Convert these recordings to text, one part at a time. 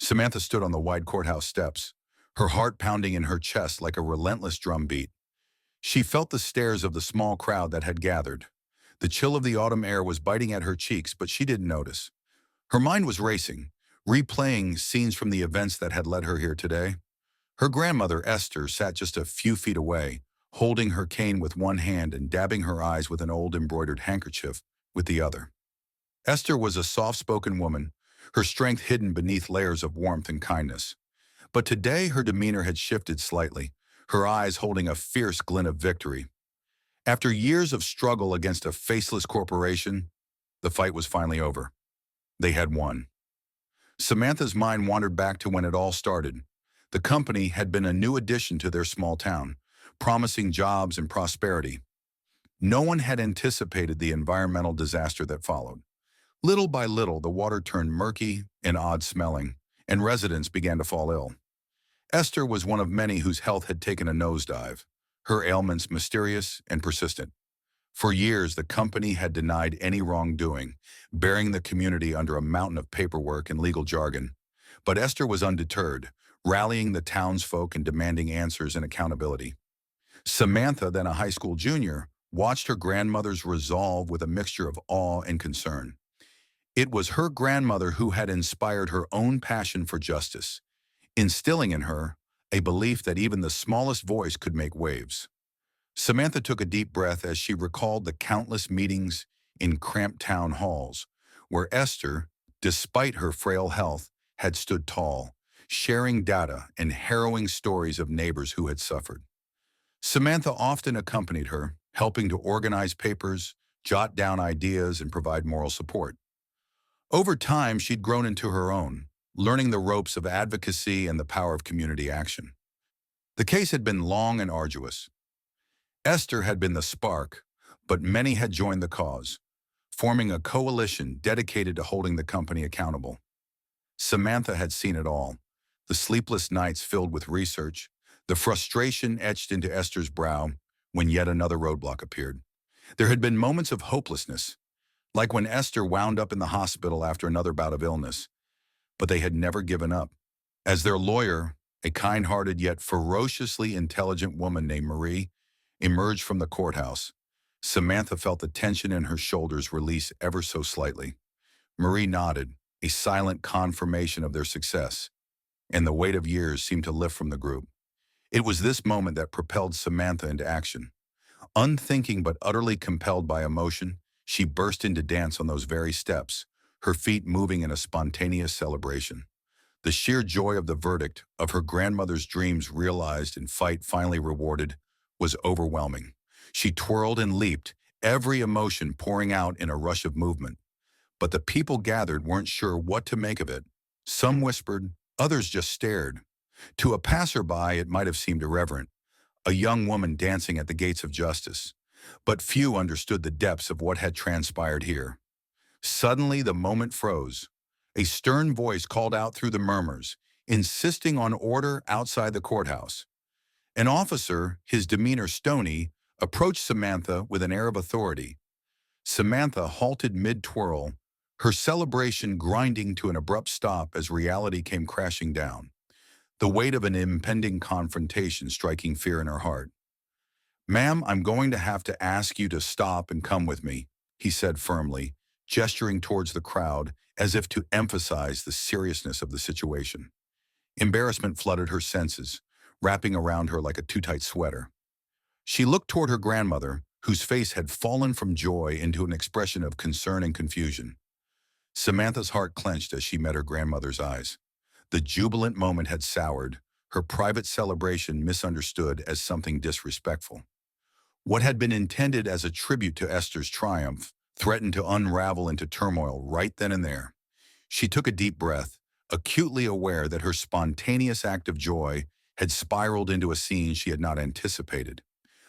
Samantha stood on the wide courthouse steps, her heart pounding in her chest like a relentless drumbeat. She felt the stares of the small crowd that had gathered. The chill of the autumn air was biting at her cheeks, but she didn't notice. Her mind was racing, replaying scenes from the events that had led her here today. Her grandmother, Esther, sat just a few feet away, holding her cane with one hand and dabbing her eyes with an old embroidered handkerchief with the other. Esther was a soft-spoken woman, her strength hidden beneath layers of warmth and kindness. But today her demeanor had shifted slightly, her eyes holding a fierce glint of victory. After years of struggle against a faceless corporation, the fight was finally over. They had won. Samantha's mind wandered back to when it all started. The company had been a new addition to their small town, promising jobs and prosperity. No one had anticipated the environmental disaster that followed. Little by little, the water turned murky and odd-smelling, and residents began to fall ill. Esther was one of many whose health had taken a nosedive, her ailments mysterious and persistent. For years, the company had denied any wrongdoing, burying the community under a mountain of paperwork and legal jargon. But Esther was undeterred, rallying the townsfolk and demanding answers and accountability. Samantha, then a high school junior, watched her grandmother's resolve with a mixture of awe and concern. It was her grandmother who had inspired her own passion for justice, instilling in her a belief that even the smallest voice could make waves. Samantha took a deep breath as she recalled the countless meetings in cramped town halls, where Esther, despite her frail health, had stood tall, sharing data and harrowing stories of neighbors who had suffered. Samantha often accompanied her, helping to organize papers, jot down ideas, and provide moral support. Over time, she'd grown into her own, learning the ropes of advocacy and the power of community action. The case had been long and arduous. Esther had been the spark, but many had joined the cause, forming a coalition dedicated to holding the company accountable. Samantha had seen it all, the sleepless nights filled with research, the frustration etched into Esther's brow when yet another roadblock appeared. There had been moments of hopelessness, like when Esther wound up in the hospital after another bout of illness, but they had never given up. As their lawyer, a kind-hearted yet ferociously intelligent woman named Marie, emerged from the courthouse, Samantha felt the tension in her shoulders release ever so slightly. Marie nodded, a silent confirmation of their success, and the weight of years seemed to lift from the group. It was this moment that propelled Samantha into action. Unthinking but utterly compelled by emotion, she burst into dance on those very steps, her feet moving in a spontaneous celebration. The sheer joy of the verdict, of her grandmother's dreams realized and fight finally rewarded, was overwhelming. She twirled and leaped, every emotion pouring out in a rush of movement. But the people gathered weren't sure what to make of it. Some whispered, others just stared. To a passerby, it might have seemed irreverent, a young woman dancing at the gates of justice. But few understood the depths of what had transpired here. Suddenly, the moment froze. A stern voice called out through the murmurs, insisting on order outside the courthouse. An officer, his demeanor stony, approached Samantha with an air of authority. Samantha halted mid-twirl, her celebration grinding to an abrupt stop as reality came crashing down, the weight of an impending confrontation striking fear in her heart. "Ma'am, I'm going to have to ask you to stop and come with me," he said firmly, gesturing towards the crowd as if to emphasize the seriousness of the situation. Embarrassment flooded her senses, wrapping around her like a too-tight sweater. She looked toward her grandmother, whose face had fallen from joy into an expression of concern and confusion. Samantha's heart clenched as she met her grandmother's eyes. The jubilant moment had soured, her private celebration misunderstood as something disrespectful. What had been intended as a tribute to Esther's triumph threatened to unravel into turmoil right then and there. She took a deep breath, acutely aware that her spontaneous act of joy had spiraled into a scene she had not anticipated,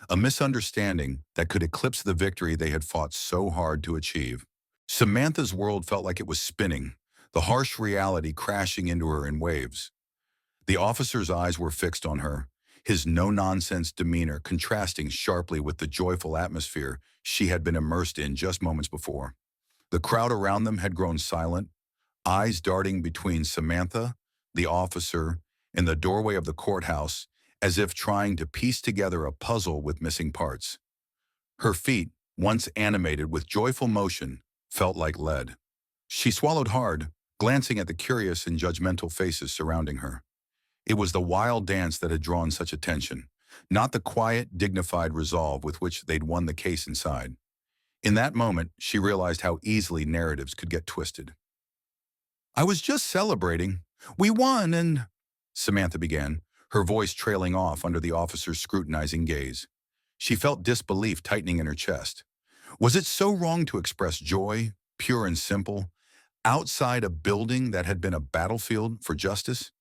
a misunderstanding that could eclipse the victory they had fought so hard to achieve. Samantha's world felt like it was spinning, the harsh reality crashing into her in waves. The officer's eyes were fixed on her, his no-nonsense demeanor contrasting sharply with the joyful atmosphere she had been immersed in just moments before. The crowd around them had grown silent, eyes darting between Samantha, the officer, in the doorway of the courthouse, as if trying to piece together a puzzle with missing parts. Her feet, once animated with joyful motion, felt like lead. She swallowed hard, glancing at the curious and judgmental faces surrounding her. It was the wild dance that had drawn such attention, not the quiet, dignified resolve with which they'd won the case inside. In that moment, she realized how easily narratives could get twisted. "I was just celebrating. We won and—" Samantha began, her voice trailing off under the officer's scrutinizing gaze. She felt disbelief tightening in her chest. Was it so wrong to express joy, pure and simple, outside a building that had been a battlefield for justice?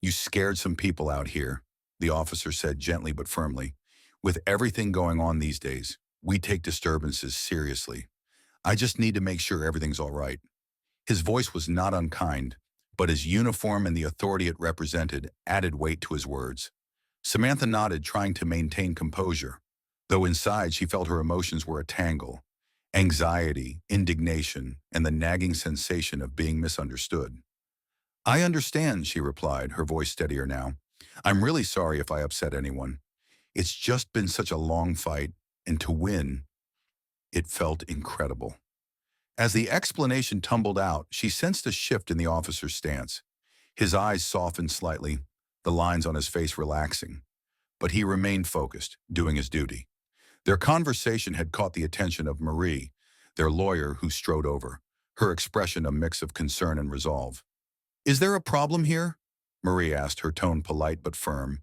"You scared some people out here," the officer said gently but firmly. "With everything going on these days, we take disturbances seriously. I just need to make sure everything's all right." His voice was not unkind, but his uniform and the authority it represented added weight to his words. Samantha nodded, trying to maintain composure, though inside she felt her emotions were a tangle: anxiety, indignation, and the nagging sensation of being misunderstood. "I understand," she replied, her voice steadier now. "I'm really sorry if I upset anyone. It's just been such a long fight, and to win, it felt incredible." As the explanation tumbled out, she sensed a shift in the officer's stance. His eyes softened slightly, the lines on his face relaxing. But he remained focused, doing his duty. Their conversation had caught the attention of Marie, their lawyer, who strode over, her expression a mix of concern and resolve. "Is there a problem here?" Marie asked, her tone polite but firm.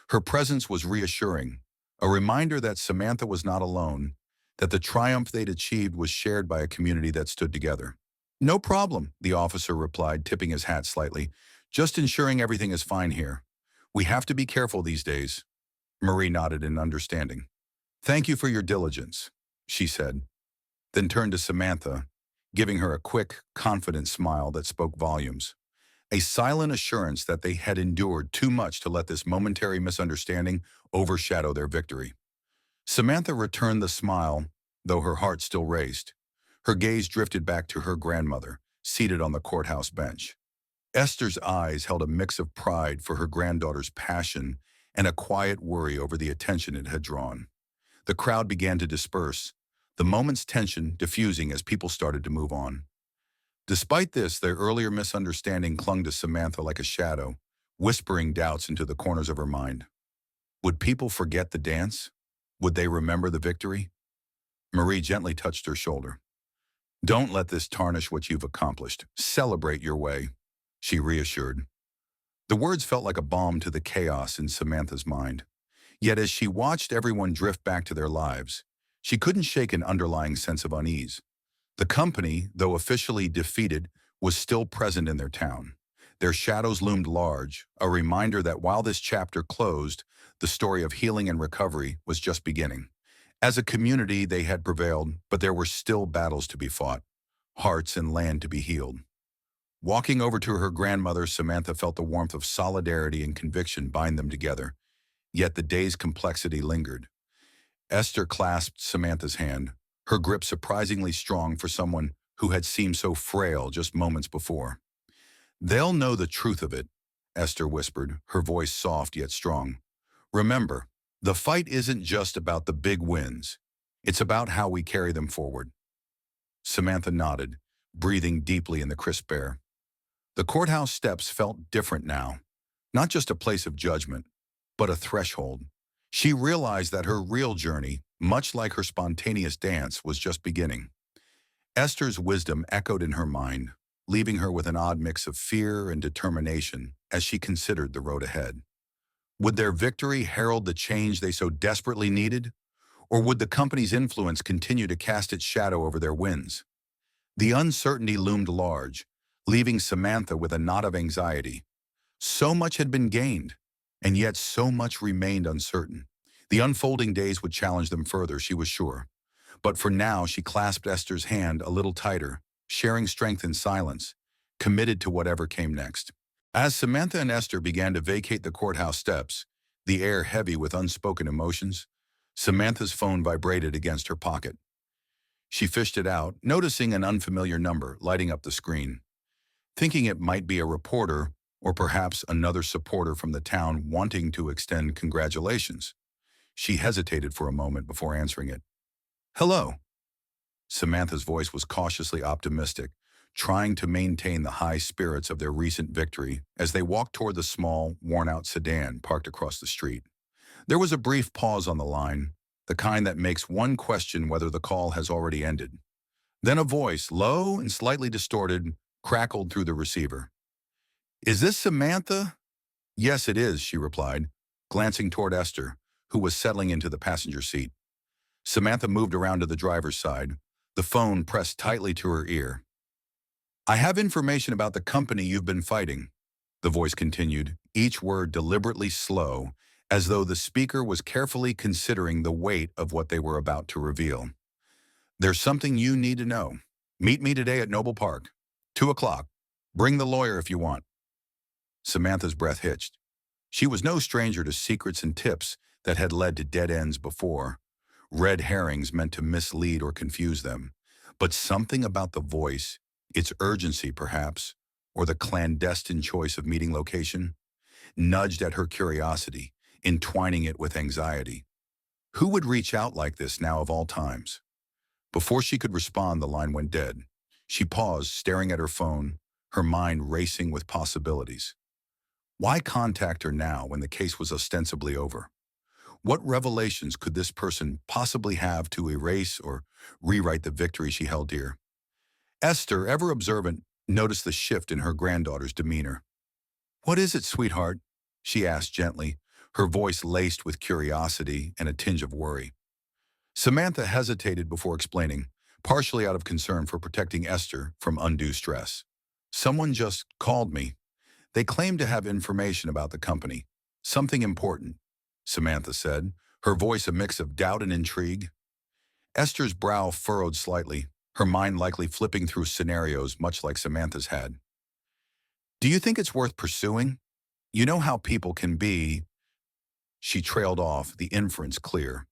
Her presence was reassuring, a reminder that Samantha was not alone, that the triumph they'd achieved was shared by a community that stood together. "No problem," the officer replied, tipping his hat slightly. "Just ensuring everything is fine here. We have to be careful these days." Marie nodded in understanding. "Thank you for your diligence," she said, then turned to Samantha, giving her a quick, confident smile that spoke volumes. A silent assurance that they had endured too much to let this momentary misunderstanding overshadow their victory. Samantha returned the smile, though her heart still raced. Her gaze drifted back to her grandmother, seated on the courthouse bench. Esther's eyes held a mix of pride for her granddaughter's passion and a quiet worry over the attention it had drawn. The crowd began to disperse, the moment's tension diffusing as people started to move on. Despite this, their earlier misunderstanding clung to Samantha like a shadow, whispering doubts into the corners of her mind. Would people forget the dance? Would they remember the victory? Marie gently touched her shoulder. "Don't let this tarnish what you've accomplished. Celebrate your way," she reassured. The words felt like a balm to the chaos in Samantha's mind. Yet as she watched everyone drift back to their lives, she couldn't shake an underlying sense of unease. The company, though officially defeated, was still present in their town. Their shadows loomed large, a reminder that while this chapter closed, the story of healing and recovery was just beginning. As a community, they had prevailed, but there were still battles to be fought, hearts and land to be healed. Walking over to her grandmother, Samantha felt the warmth of solidarity and conviction bind them together. Yet the day's complexity lingered. Esther clasped Samantha's hand, her grip surprisingly strong for someone who had seemed so frail just moments before. "They'll know the truth of it," Esther whispered, her voice soft yet strong. "Remember, the fight isn't just about the big wins. It's about how we carry them forward." Samantha nodded, breathing deeply in the crisp air. The courthouse steps felt different now, not just a place of judgment, but a threshold. She realized that her real journey, much like her spontaneous dance, was just beginning. Esther's wisdom echoed in her mind, leaving her with an odd mix of fear and determination as she considered the road ahead. Would their victory herald the change they so desperately needed? Or would the company's influence continue to cast its shadow over their wins? The uncertainty loomed large, leaving Samantha with a knot of anxiety. So much had been gained, and yet so much remained uncertain. The unfolding days would challenge them further, she was sure. But for now, she clasped Esther's hand a little tighter, sharing strength in silence, committed to whatever came next. As Samantha and Esther began to vacate the courthouse steps, the air heavy with unspoken emotions, Samantha's phone vibrated against her pocket. She fished it out, noticing an unfamiliar number lighting up the screen. Thinking it might be a reporter Or perhaps another supporter from the town wanting to extend congratulations. She hesitated for a moment before answering it. Hello. Samantha's voice was cautiously optimistic, trying to maintain the high spirits of their recent victory as they walked toward the small, worn-out sedan parked across the street. There was a brief pause on the line, the kind that makes one question whether the call has already ended. Then a voice, low and slightly distorted, crackled through the receiver. Is this Samantha? Yes, it is, she replied, glancing toward Esther, who was settling into the passenger seat. Samantha moved around to the driver's side, the phone pressed tightly to her ear. I have information about the company you've been fighting, the voice continued, each word deliberately slow, as though the speaker was carefully considering the weight of what they were about to reveal. There's something you need to know. Meet me today at Noble Park. 2 o'clock. Bring the lawyer if you want. Samantha's breath hitched. She was no stranger to secrets and tips that had led to dead ends before. Red herrings meant to mislead or confuse them. But something about the voice, its urgency perhaps, or the clandestine choice of meeting location, nudged at her curiosity, entwining it with anxiety. Who would reach out like this now of all times? Before she could respond, the line went dead. She paused, staring at her phone, her mind racing with possibilities. Why contact her now when the case was ostensibly over? What revelations could this person possibly have to erase or rewrite the victory she held dear? Esther, ever observant, noticed the shift in her granddaughter's demeanor. What is it, sweetheart? She asked gently, her voice laced with curiosity and a tinge of worry. Samantha hesitated before explaining, partially out of concern for protecting Esther from undue stress. Someone just called me. They claim to have information about the company. Something important, Samantha said, her voice a mix of doubt and intrigue. Esther's brow furrowed slightly, her mind likely flipping through scenarios much like Samantha's had. Do you think it's worth pursuing? You know how people can be. She trailed off, the inference clear.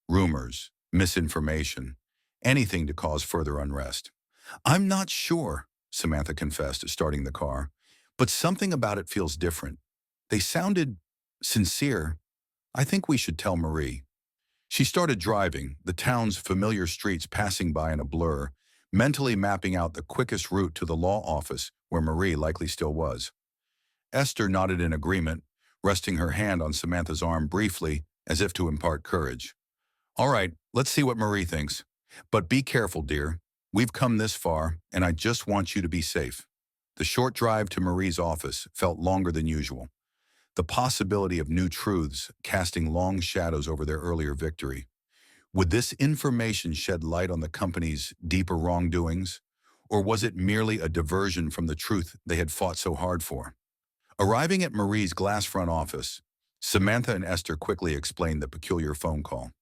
Rumors, misinformation, anything to cause further unrest. I'm not sure, Samantha confessed, starting the car, but something about it feels different. They sounded sincere. I think we should tell Marie. She started driving, the town's familiar streets passing by in a blur, mentally mapping out the quickest route to the law office where Marie likely still was. Esther nodded in agreement, resting her hand on Samantha's arm briefly as if to impart courage. All right, let's see what Marie thinks. But be careful, dear. We've come this far, and I just want you to be safe. The short drive to Marie's office felt longer than usual. The possibility of new truths casting long shadows over their earlier victory. Would this information shed light on the company's deeper wrongdoings, or was it merely a diversion from the truth they had fought so hard for? Arriving at Marie's glass front office, Samantha and Esther quickly explained the peculiar phone call.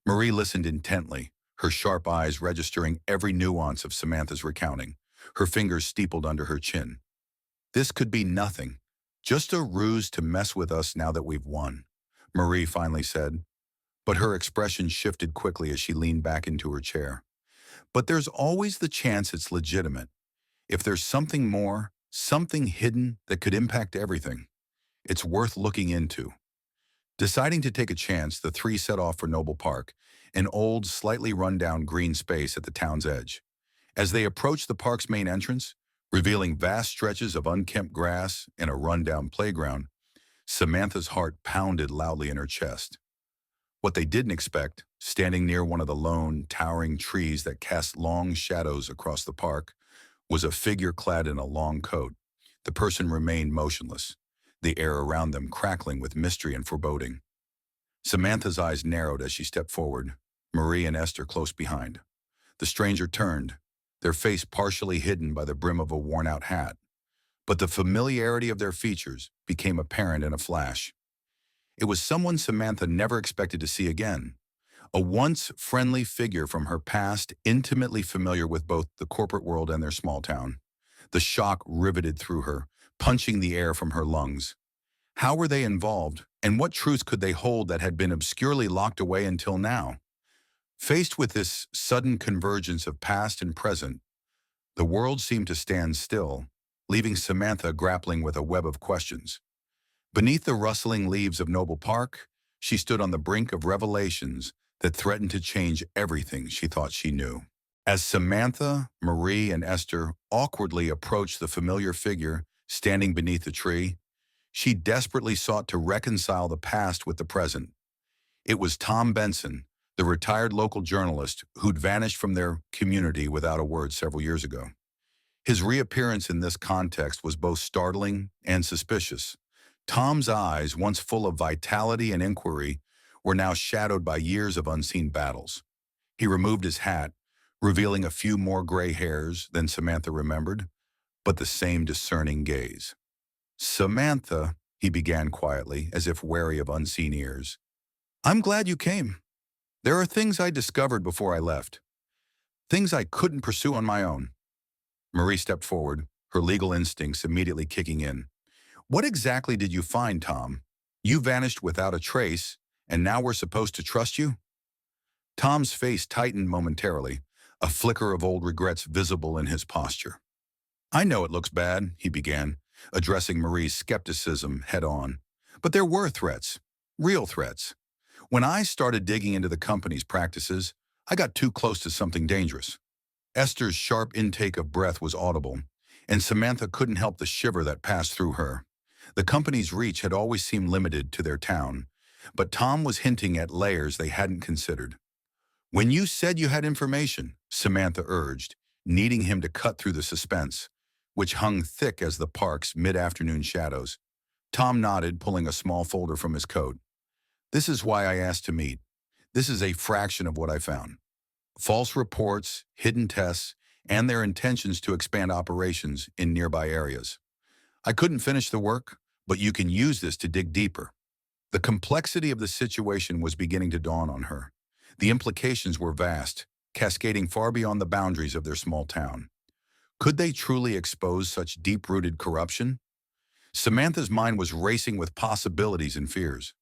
Marie listened intently, her sharp eyes registering every nuance of Samantha's recounting, her fingers steepled under her chin. This could be nothing, just a ruse to mess with us now that we've won, Marie finally said, but her expression shifted quickly as she leaned back into her chair. But there's always the chance it's legitimate. If there's something more, something hidden that could impact everything, it's worth looking into. Deciding to take a chance, the three set off for Noble Park, an old, slightly run-down green space at the town's edge. As they approached the park's main entrance, revealing vast stretches of unkempt grass and a run-down playground, Samantha's heart pounded loudly in her chest. What they didn't expect, standing near one of the lone, towering trees that cast long shadows across the park, was a figure clad in a long coat. The person remained motionless, the air around them crackling with mystery and foreboding. Samantha's eyes narrowed as she stepped forward, Marie and Esther close behind. The stranger turned, their face partially hidden by the brim of a worn-out hat, but the familiarity of their features became apparent in a flash. It was someone Samantha never expected to see again, a once friendly figure from her past, intimately familiar with both the corporate world and their small town. The shock riveted through her, punching the air from her lungs. How were they involved, and what truths could they hold that had been obscurely locked away until now? Faced with this sudden convergence of past and present, the world seemed to stand still, leaving Samantha grappling with a web of questions. Beneath the rustling leaves of Noble Park, she stood on the brink of revelations that threatened to change everything she thought she knew. As Samantha, Marie, and Esther awkwardly approached the familiar figure standing beneath the tree, she desperately sought to reconcile the past with the present. It was Tom Benson, the retired local journalist who'd vanished from their community without a word several years ago. His reappearance in this context was both startling and suspicious. Tom's eyes, once full of vitality and inquiry, were now shadowed by years of unseen battles. He removed his hat, revealing a few more gray hairs than Samantha remembered, but the same discerning gaze. "Samantha," he began quietly, as if wary of unseen ears, "I'm glad you came. There are things I discovered before I left. Things I couldn't pursue on my own." Marie stepped forward, her legal instincts immediately kicking in. "What exactly did you find, Tom? You vanished without a trace, and now we're supposed to trust you?" Tom's face tightened momentarily, a flicker of old regrets visible in his posture. "I know it looks bad," he began, addressing Marie's skepticism head-on. "But there were threats, real threats. When I started digging into the company's practices, I got too close to something dangerous." Esther's sharp intake of breath was audible, and Samantha couldn't help the shiver that passed through her. The company's reach had always seemed limited to their town, but Tom was hinting at layers they hadn't considered. "When you said you had information," Samantha urged, needing him to cut through the suspense, which hung thick as the park's mid-afternoon shadows. Tom nodded, pulling a small folder from his coat. "This is why I asked to meet. This is a fraction of what I found. False reports, hidden tests, and their intentions to expand operations in nearby areas. I couldn't finish the work, but you can use this to dig deeper." The complexity of the situation was beginning to dawn on her. The implications were vast, cascading far beyond the boundaries of their small town. Could they truly expose such deep-rooted corruption? Samantha's mind was racing with possibilities and fears.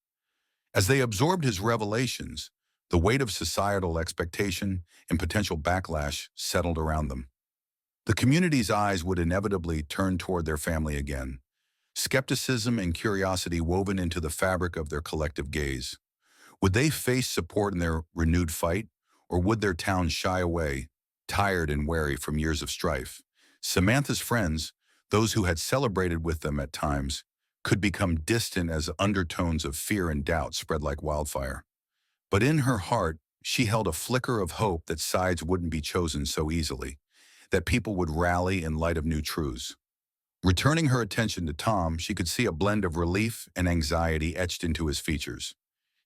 As they absorbed his revelations, the weight of societal expectation and potential backlash settled around them. The community's eyes would inevitably turn toward their family again, skepticism and curiosity woven into the fabric of their collective gaze. Would they face support in their renewed fight, or would their town shy away, tired and wary from years of strife? Samantha's friends, those who had celebrated with them at times, could become distant as undertones of fear and doubt spread like wildfire. But in her heart, she held a flicker of hope that sides wouldn't be chosen so easily, that people would rally in light of new truths. Returning her attention to Tom, she could see a blend of relief and anxiety etched into his features.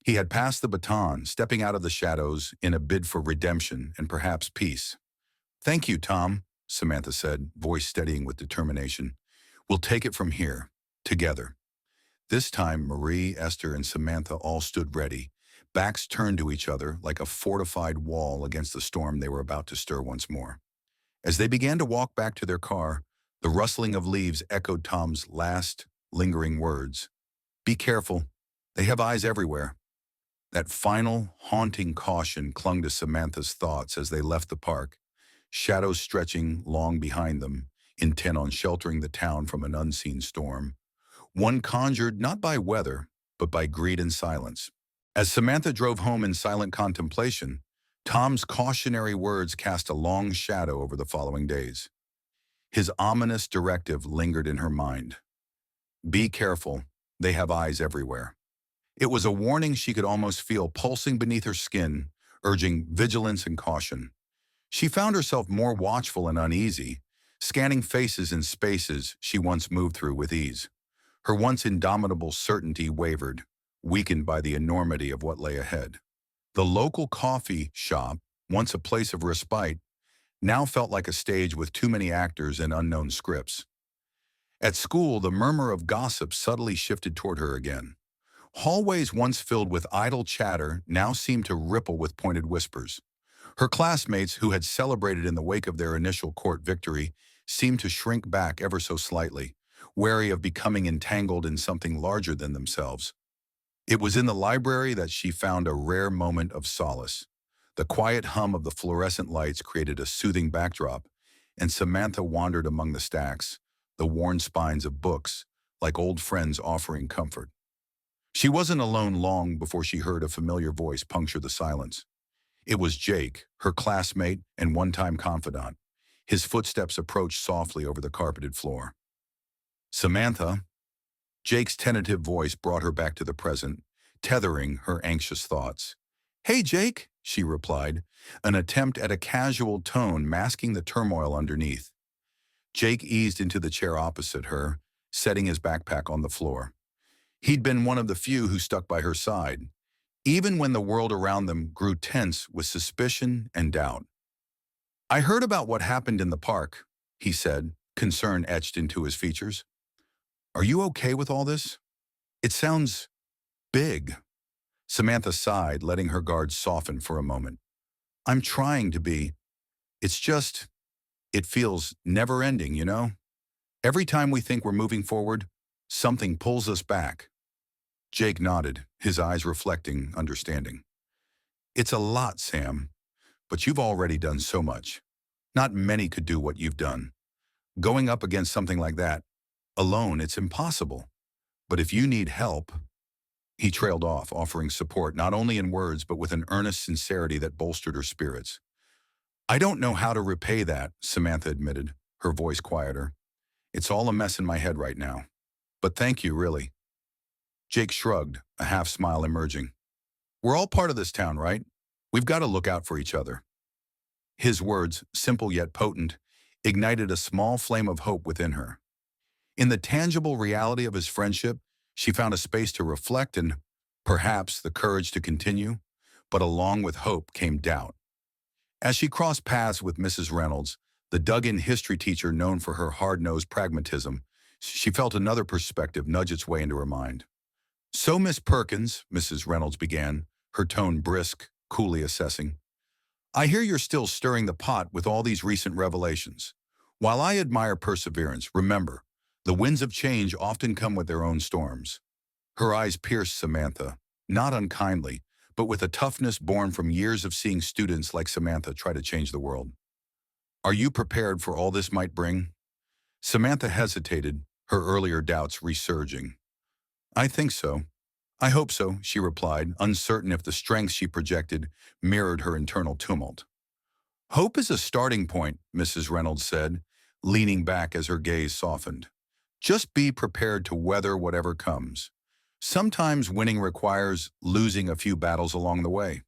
He had passed the baton, stepping out of the shadows in a bid for redemption and perhaps peace. "Thank you, Tom," Samantha said, voice steadying with determination. "We'll take it from here, together." This time, Marie, Esther, and Samantha all stood ready, backs turned to each other like a fortified wall against the storm they were about to stir once more. As they began to walk back to their car, the rustling of leaves echoed Tom's last, lingering words. "Be careful. They have eyes everywhere." That final, haunting caution clung to Samantha's thoughts as they left the park, shadows stretching long behind them, intent on sheltering the town from an unseen storm, one conjured not by weather, but by greed and silence. As Samantha drove home in silent contemplation, Tom's cautionary words cast a long shadow over the following days. His ominous directive lingered in her mind. "Be careful, they have eyes everywhere." It was a warning she could almost feel pulsing beneath her skin, urging vigilance and caution. She found herself more watchful and uneasy, scanning faces and spaces she once moved through with ease. Her once indomitable certainty wavered, weakened by the enormity of what lay ahead. The local coffee shop, once a place of respite, now felt like a stage with too many actors and unknown scripts. At school, the murmur of gossip subtly shifted toward her again. Hallways once filled with idle chatter now seemed to ripple with pointed whispers. Her classmates, who had celebrated in the wake of their initial court victory, seemed to shrink back ever so slightly, wary of becoming entangled in something larger than themselves. It was in the library that she found a rare moment of solace. The quiet hum of the fluorescent lights created a soothing backdrop, and Samantha wandered among the stacks, the worn spines of books, like old friends offering comfort. She wasn't alone long before she heard a familiar voice puncture the silence. It was Jake, her classmate and one-time confidant. His footsteps approached softly over the carpeted floor. "Samantha?" Jake's tentative voice brought her back to the present, tethering her anxious thoughts. "Hey, Jake," she replied, an attempt at a casual tone masking the turmoil underneath. Jake eased into the chair opposite her, setting his backpack on the floor. He'd been one of the few who stuck by her side, even when the world around them grew tense with suspicion and doubt. "I heard about what happened in the park," he said, concern etched into his features. "Are you okay with all this? It sounds big." Samantha sighed, letting her guard soften for a moment. "I'm trying to be. It's just, it feels never-ending, you know? Every time we think we're moving forward, something pulls us back." Jake nodded, his eyes reflecting understanding. "It's a lot, Sam, but you've already done so much. Not many could do what you've done. Going up against something like that, alone, it's impossible. But if you need help—" He trailed off, offering support not only in words but with an earnest sincerity that bolstered her spirits. "I don't know how to repay that," Samantha admitted, her voice quieter. "It's all a mess in my head right now. But thank you, really." Jake shrugged, a half-smile emerging. "We're all part of this town, right? We've got to look out for each other." His words, simple yet potent, ignited a small flame of hope within her. In the tangible reality of his friendship, she found a space to reflect and, perhaps, the courage to continue. But along with hope came doubt. As she crossed paths with Mrs. Reynolds, the dug-in history teacher known for her hard-nosed pragmatism, she felt another perspective nudge its way into her mind. "So, Miss Perkins," Mrs. Reynolds began, her tone brisk, coolly assessing, "I hear you're still stirring the pot with all these recent revelations. While I admire perseverance, remember, the winds of change often come with their own storms." Her eyes pierced Samantha, not unkindly, but with a toughness born from years of seeing students like Samantha try to change the world. "Are you prepared for all this might bring?" Samantha hesitated, her earlier doubts resurging. "I think so. I hope so," she replied, uncertain if the strength she projected mirrored her internal tumult. "Hope is a starting point," Mrs. Reynolds said, leaning back as her gaze softened. "Just be prepared to weather whatever comes. Sometimes winning requires losing a few battles along the way."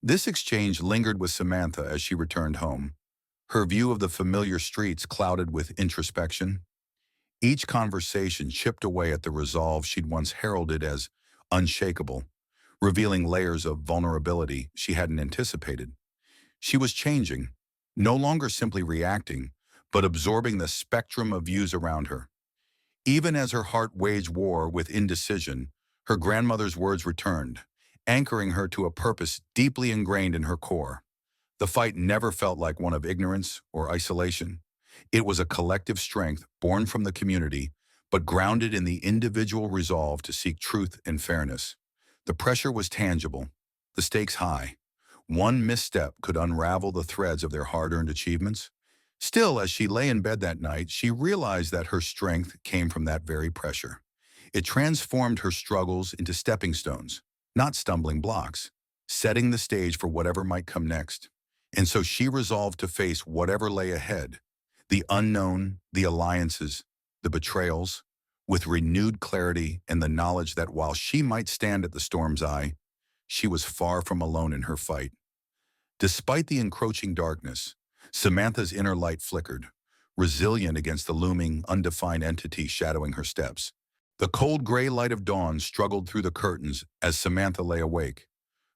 This exchange lingered with Samantha as she returned home, her view of the familiar streets clouded with introspection. Each conversation chipped away at the resolve she'd once heralded as unshakable, revealing layers of vulnerability she hadn't anticipated. She was changing, no longer simply reacting, but absorbing the spectrum of views around her. Even as her heart waged war with indecision, her grandmother's words returned, anchoring her to a purpose deeply ingrained in her core. The fight never felt like one of ignorance or isolation. It was a collective strength born from the community, but grounded in the individual resolve to seek truth and fairness. The pressure was tangible, the stakes high. One misstep could unravel the threads of their hard-earned achievements. Still, as she lay in bed that night, she realized that her strength came from that very pressure. It transformed her struggles into stepping stones, not stumbling blocks, setting the stage for whatever might come next. And so she resolved to face whatever lay ahead, the unknown, the alliances, the betrayals, with renewed clarity and the knowledge that while she might stand at the storm's eye, she was far from alone in her fight. Despite the encroaching darkness, Samantha's inner light flickered, resilient against the looming, undefined entity shadowing her steps. The cold gray light of dawn struggled through the curtains as Samantha lay awake,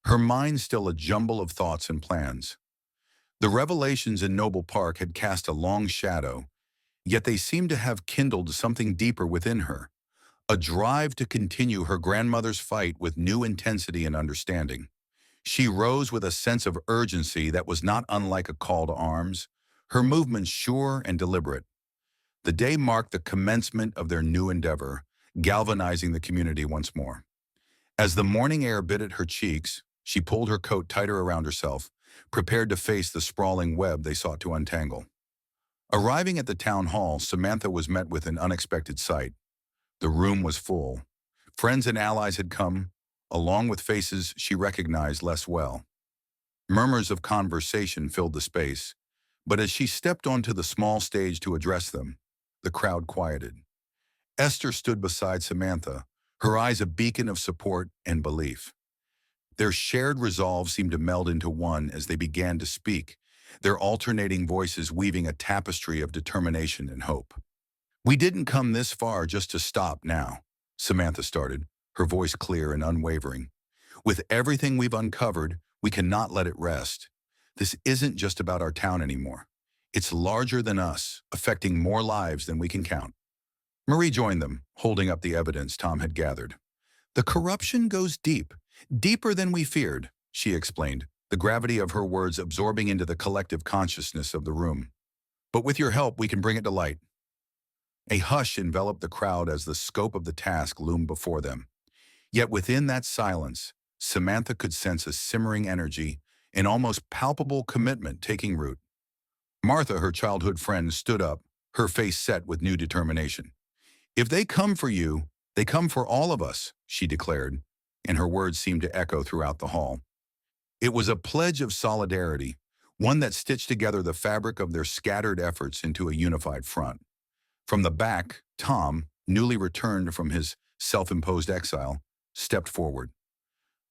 her mind still a jumble of thoughts and plans. The revelations in Noble Park had cast a long shadow, yet they seemed to have kindled something deeper within her, a drive to continue her grandmother's fight with new intensity and understanding. She rose with a sense of urgency that was not unlike a call to arms, her movements sure and deliberate. The day marked the commencement of their new endeavor, galvanizing the community once more. As the morning air bit at her cheeks, she pulled her coat tighter around herself, prepared to face the sprawling web they sought to untangle. Arriving at the town hall, Samantha was met with an unexpected sight. The room was full. Friends and allies had come, along with faces she recognized less well. Murmurs of conversation filled the space, but as she stepped onto the small stage to address them, the crowd quieted. Esther stood beside Samantha, her eyes a beacon of support and belief. Their shared resolve seemed to meld into one as they began to speak, their alternating voices weaving a tapestry of determination and hope. "We didn't come this far just to stop now," Samantha started, her voice clear and unwavering. "With everything we've uncovered, we cannot let it rest. This isn't just about our town anymore. It's larger than us, affecting more lives than we can count." Marie joined them, holding up the evidence Tom had gathered. "The corruption goes deep, deeper than we feared," she explained, the gravity of her words absorbing into the collective consciousness of the room. "But with your help, we can bring it to light." A hush enveloped the crowd as the scope of the task loomed before them. Yet within that silence, Samantha could sense a simmering energy, an almost palpable commitment taking root. Martha, her childhood friend, stood up, her face set with new determination. "If they come for you, they come for all of us," she declared, and her words seemed to echo throughout the hall. It was a pledge of solidarity, one that stitched together the fabric of their scattered efforts into a unified front. From the back, Tom, newly returned from his self-imposed exile, stepped forward.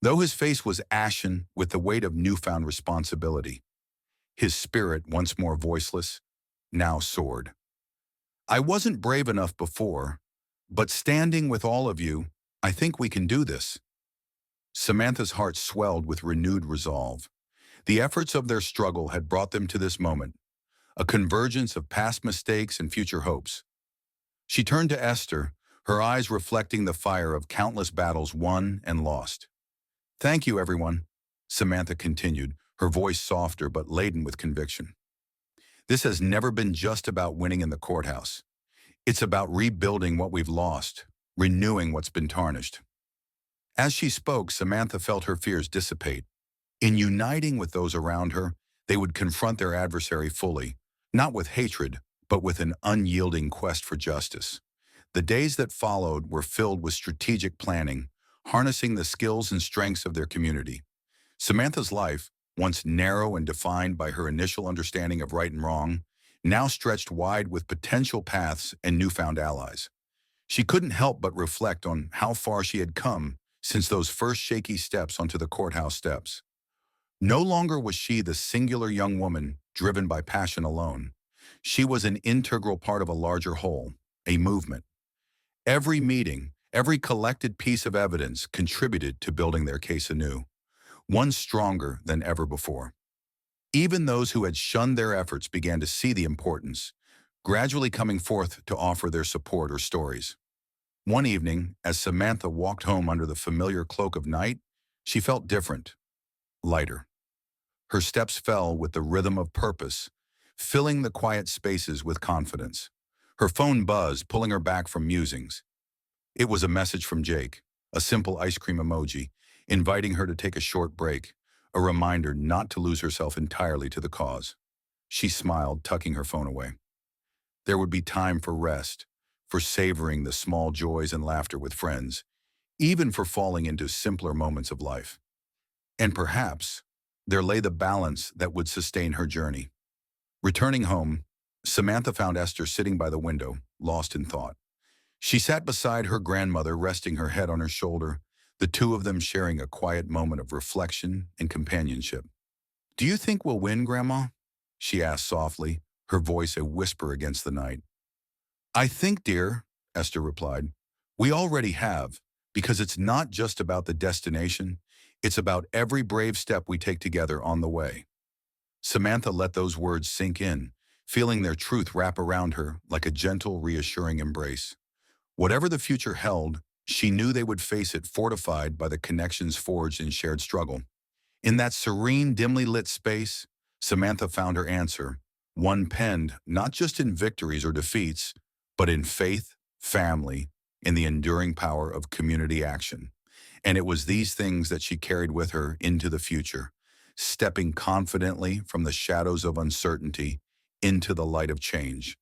Though his face was ashen with the weight of newfound responsibility, his spirit, once more voiceless, now soared. "I wasn't brave enough before, but standing with all of you, I think we can do this." Samantha's heart swelled with renewed resolve. The efforts of their struggle had brought them to this moment, a convergence of past mistakes and future hopes. She turned to Esther, her eyes reflecting the fire of countless battles won and lost. "Thank you, everyone," Samantha continued, her voice softer but laden with conviction. "This has never been just about winning in the courthouse. It's about rebuilding what we've lost, renewing what's been tarnished." As she spoke, Samantha felt her fears dissipate. In uniting with those around her, they would confront their adversary fully, not with hatred, but with an unyielding quest for justice. The days that followed were filled with strategic planning, harnessing the skills and strengths of their community. Samantha's life, once narrow and defined by her initial understanding of right and wrong, now stretched wide with potential paths and newfound allies. She couldn't help but reflect on how far she had come since those first shaky steps onto the courthouse steps. No longer was she the singular young woman driven by passion alone. She was an integral part of a larger whole, a movement. Every meeting, every collected piece of evidence contributed to building their case anew, one stronger than ever before. Even those who had shunned their efforts began to see the importance, gradually coming forth to offer their support or stories. One evening, as Samantha walked home under the familiar cloak of night, she felt different, lighter. Her steps fell with the rhythm of purpose, filling the quiet spaces with confidence. Her phone buzzed, pulling her back from musings. It was a message from Jake, a simple ice cream emoji, inviting her to take a short break, a reminder not to lose herself entirely to the cause. She smiled, tucking her phone away. There would be time for rest, for savoring the small joys and laughter with friends, even for falling into simpler moments of life. And perhaps there lay the balance that would sustain her journey. Returning home, Samantha found Esther sitting by the window, lost in thought. She sat beside her grandmother, resting her head on her shoulder, the two of them sharing a quiet moment of reflection and companionship. "Do you think we'll win, Grandma?" she asked softly, her voice a whisper against the night. "I think, dear," Esther replied, "we already have, because it's not just about the destination, it's about every brave step we take together on the way." Samantha let those words sink in, feeling their truth wrap around her like a gentle, reassuring embrace. Whatever the future held, she knew they would face it fortified by the connections forged in shared struggle. In that serene, dimly lit space, Samantha found her answer, one penned not just in victories or defeats, but in faith, family, and the enduring power of community action. And it was these things that she carried with her into the future, stepping confidently from the shadows of uncertainty into the light of change.